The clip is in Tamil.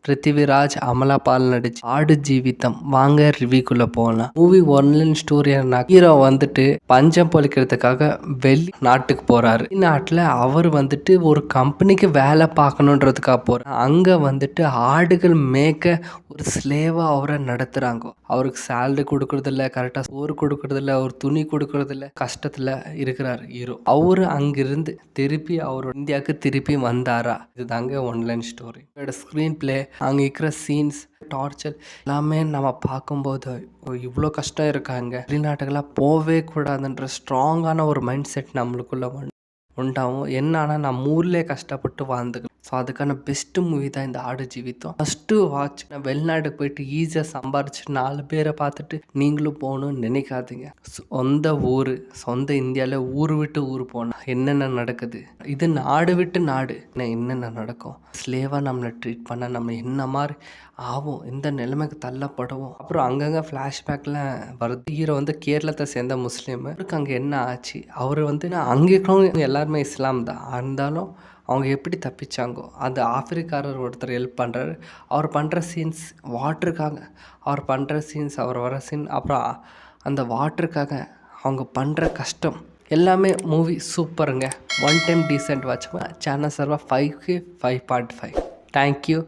பிருத்திவிராஜ், அமலா பால் நடிச்சு ஆடு ஜீவிதம். வாங்க ரிவ்யூக்குள்ள போகலாம். மூவி ஒன்லைன் ஸ்டோரி என்ன, ஹீரோ வந்துட்டு பஞ்சம் பொழிக்கிறதுக்காக வெளி நாட்டுக்கு போறாரு. வெளிநாட்டுல அவர் வந்துட்டு ஒரு கம்பெனிக்கு வேலை பார்க்கணுன்றதுக்காக போறாரு. அங்க வந்துட்டு ஆடுகள் மேய்க்க ஒரு ஸ்லேவா அவரை நடத்துறாங்க. அவருக்கு சேலரி கொடுக்கறது இல்ல, கரெக்டா சோறு கொடுக்கறது இல்ல, ஒரு துணி கொடுக்கறது இல்ல, கஷ்டத்துல இருக்கிறார் ஹீரோ. அவரு அங்கிருந்து திருப்பி அவர் இந்தியாவுக்கு திருப்பி வந்தாரா, இதுதாங்க ஒன்லைன் ஸ்டோரி. ஸ்கிரீன் பிளே, அங்க இருக்கிற சீன்ஸ், டார்ச்சர் எல்லாமே நம்ம பார்க்கும்போது இவ்வளோ கஷ்டம் இருக்காங்க, வெளிநாட்டுக்கெல்லாம் போவே கூடாதுன்ற ஸ்ட்ராங்கான ஒரு மைண்ட் செட் நம்மளுக்குள்ள உண்டாகும். என்னன்னா நம்ம ஊர்லேயே கஷ்டப்பட்டு வாழ்ந்துக்கலாம். ஸோ அதுக்கான பெஸ்ட்டு மூவி தான் இந்த ஆடு ஜீவிதம். First watch. வெளிநாட்டுக்கு போயிட்டு ஈஸியாக சம்பாரிச்சு 4 பேரை பார்த்துட்டு நீங்களும் போகணும்னு நினைக்காதீங்க. சொந்த ஊர், சொந்த இந்தியாவில் ஊர் விட்டு ஊர் போனால் என்னென்ன நடக்குது, இது நாடு விட்டு நாடு என்னென்ன நடக்கும், ஸ்லேவாக நம்மளை ட்ரீட் பண்ண நம்ம என்ன மாதிரி ஆகும், இந்த நிலைமைக்கு தள்ளப்படுவோம். அப்புறம் அங்கங்கே ஃப்ளாஷ்பேக்லாம் வருது. ஹீரோ வந்து கேரளத்தை சேர்ந்த முஸ்லீம். அவருக்கு அங்கே என்ன ஆச்சு, அவர் வந்து அங்கே இருக்கிறவங்க எல்லாருமே இஸ்லாம் தான் இருந்தாலும் அவங்க எப்படி தப்பிச்சாங்கோ, அந்த ஆப்பிரிக்காரர் ஒருத்தர் ஹெல்ப் பண்ணுறாரு. அவர் பண்ணுற சீன்ஸ் வாட்டருக்காக, அவர் பண்ணுற சீன்ஸ், அவர் வர சீன், அப்புறம் அந்த வாட்டருக்காக அவங்க பண்ணுற கஷ்டம் எல்லாமே மூவி சூப்பருங்க. One time decent watch. Channel சர்வா 5K 5.5. தேங்க்யூ.